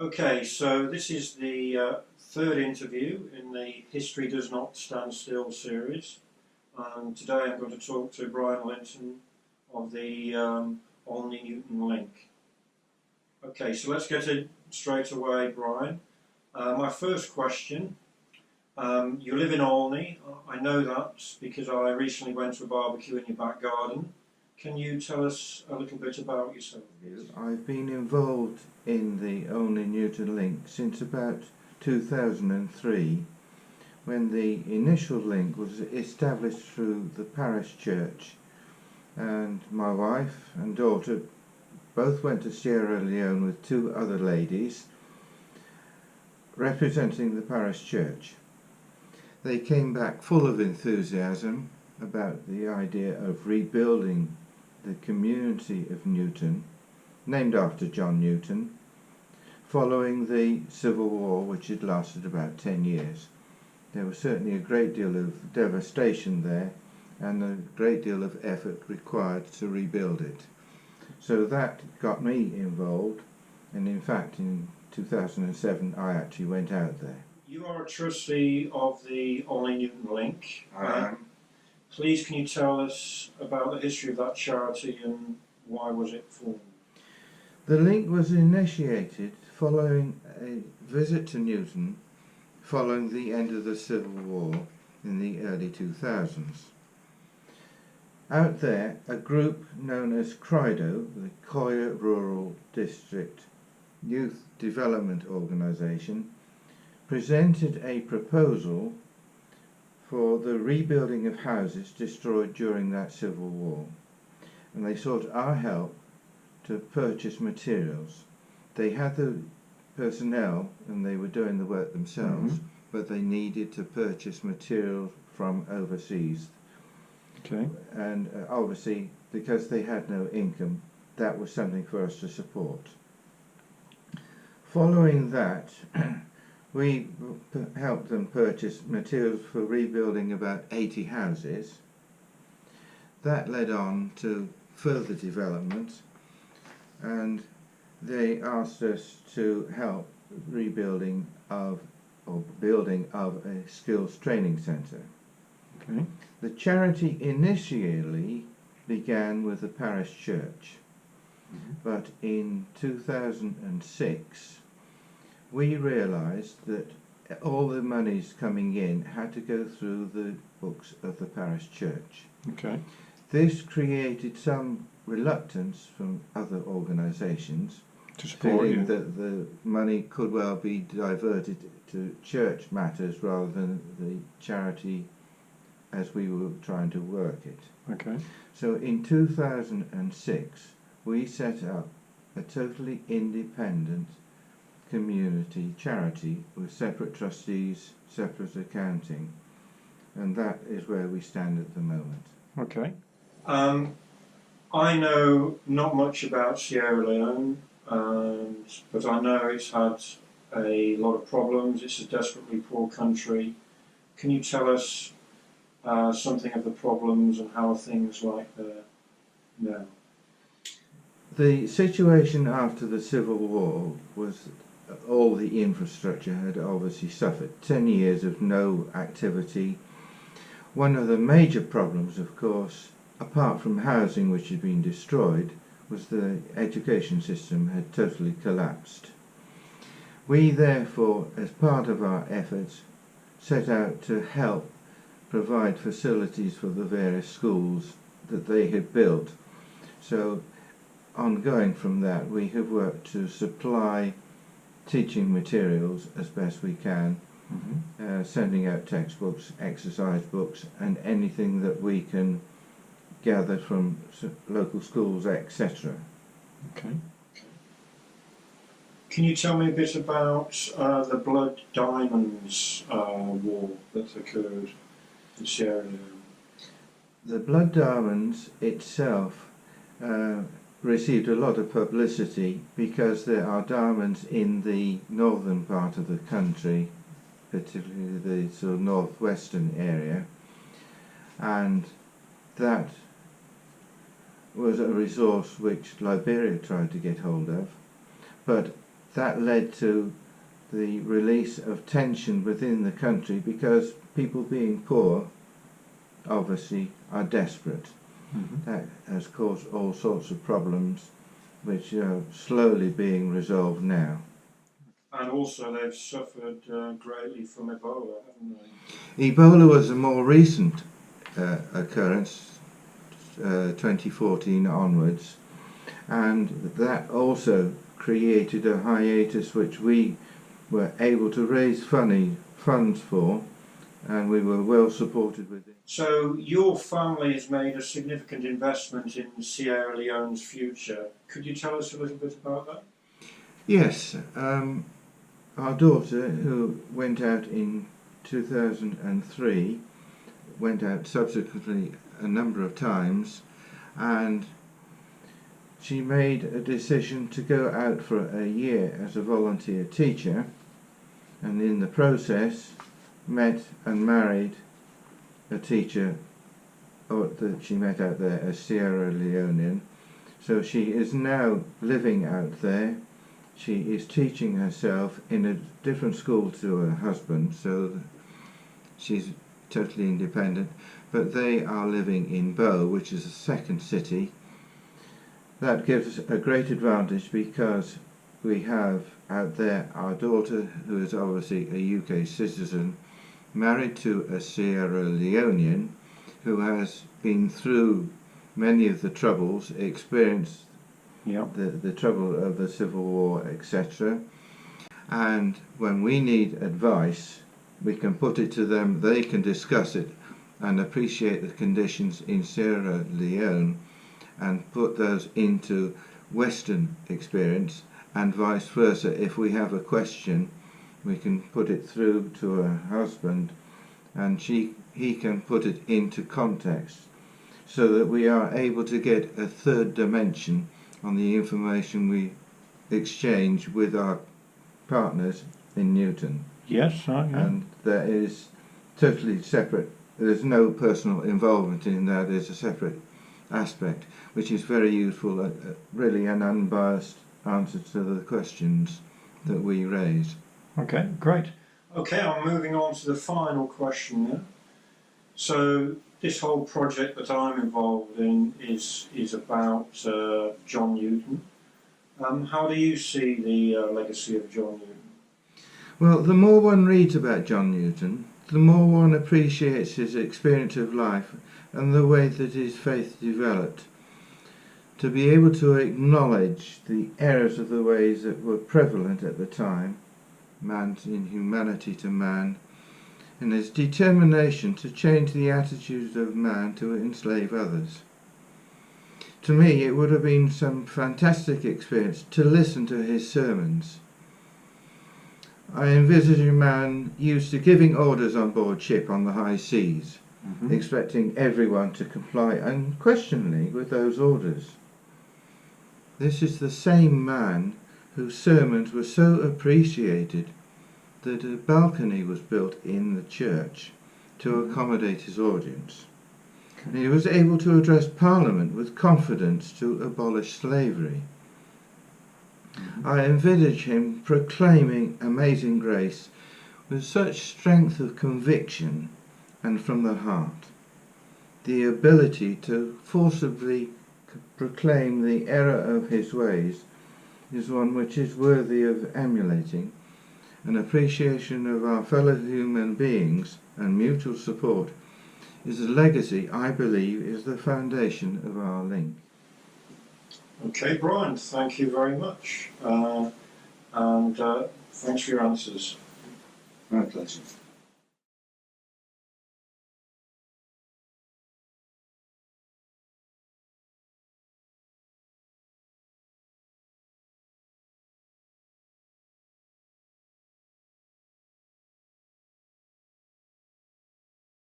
Okay, so this is the third interview in the History Does Not Stand Still series, and today I'm going to talk to Brian Lintern of the Olney-Newton link. Okay, so let's get it straight away, Brian. My first question, you live in Olney. I know that because I recently went to a barbecue in your back garden. Can you tell us a little bit about yourself? I've been involved in the Olney-Newton link since about 2003, when the initial link was established through the parish church, and my wife and daughter both went to Sierra Leone with two other ladies representing the parish church. They came back full of enthusiasm about the idea of rebuilding the community of Newton, named after John Newton, following the Civil War, which had lasted about 10 years. There was certainly a great deal of devastation there and a great deal of effort required to rebuild it. So that got me involved, and in fact in 2007 I actually went out there. You are a trustee of the Olney-Newton link. I am. Please can you tell us about the history of that charity and why was it formed? The link was initiated following a visit to Newton following the end of the Civil War in the early 2000s. Out there, a group known as CRIDO, the Coya Rural District Youth Development Organisation, presented a proposal for the rebuilding of houses destroyed during that Civil War, and they sought our help to purchase materials. They had the personnel and they were doing the work themselves, but they needed to purchase materials from overseas. Okay. And obviously, because they had no income, that was something for us to support. Following that, we helped them purchase materials for rebuilding about 80 houses. That led on to further development, and they asked us to help rebuilding of or building of a skills training centre. Okay. The charity initially began with the parish church, but in 2006 we realised that all the monies coming in had to go through the books of the parish church. Okay. This created some reluctance from other organisations, To support feeling you. that the money could well be diverted to church matters rather than the charity as we were trying to work it. Okay. So in 2006 we set up a totally independent community charity with separate trustees, separate accounting, and that is where we stand at the moment. Okay. I know not much about Sierra Leone, but I know it's had a lot of problems. It's a desperately poor country. Can you tell us something of the problems and how are things like there now? The situation after the Civil War was all the infrastructure had obviously suffered. 10 years of no activity. One of the major problems, of course, apart from housing which had been destroyed, was the education system had totally collapsed. We therefore, as part of our efforts, set out to help provide facilities for the various schools that they had built. So ongoing from that, we have worked to supply teaching materials as best we can, sending out textbooks, exercise books, and anything that we can gather from local schools, etc. Okay. Can you tell me a bit about the Blood Diamonds war that occurred in Sierra Leone? The Blood Diamonds itself received a lot of publicity because there are diamonds in the northern part of the country, particularly the sort of northwestern area, and that was a resource which Liberia tried to get hold of, but that led to the release of tension within the country, because people being poor obviously are desperate. That has caused all sorts of problems which are slowly being resolved now. And also they've suffered greatly from Ebola, haven't they? Ebola was a more recent occurrence, 2014 onwards, and that also created a hiatus which we were able to raise funds for, and we were well supported with it. So your family has made a significant investment in Sierra Leone's future. Could you tell us a little bit about that? Yes, our daughter, who went out in 2003, went out subsequently a number of times, and she made a decision to go out for a year as a volunteer teacher, and in the process met and married a teacher that she met out there, a Sierra Leonean. So she is now living out there. She is teaching herself in a different school to her husband, so she's totally independent, but they are living in Bow, which is the second city. That gives us a great advantage because we have out there our daughter, who is obviously a UK citizen, married to a Sierra Leonean who has been through many of the troubles, experienced the trouble of the Civil War, etc. And when we need advice, we can put it to them, they can discuss it and appreciate the conditions in Sierra Leone and put those into Western experience, and vice versa. If we have a question, we can put it through to her husband and he can put it into context, so that we are able to get a third dimension on the information we exchange with our partners in Newton. Yes, And that is totally separate. There's no personal involvement in that. There's a separate aspect, which is very useful, really an unbiased answer to the questions that we raise. Okay, great. Okay, I'm moving on to the final question now. So this whole project that I'm involved in is about John Newton. How do you see the legacy of John Newton? Well, the more one reads about John Newton, the more one appreciates his experience of life and the way that his faith developed. To be able to acknowledge the errors of the ways that were prevalent at the time, man's inhumanity to man, and his determination to change the attitudes of man to enslave others. To me, it would have been some fantastic experience to listen to his sermons. I envisage a man used to giving orders on board ship on the high seas, expecting everyone to comply unquestioningly with those orders. This is the same man whose sermons were so appreciated that a balcony was built in the church to accommodate his audience. And he was able to address Parliament with confidence to abolish slavery. I envisage him proclaiming amazing grace with such strength of conviction and from the heart. The ability to forcibly proclaim the error of his ways is one which is worthy of emulating. An appreciation of our fellow human beings and mutual support is a legacy I believe is the foundation of our link. Okay, Brian, thank you very much. And thanks for your answers. My pleasure.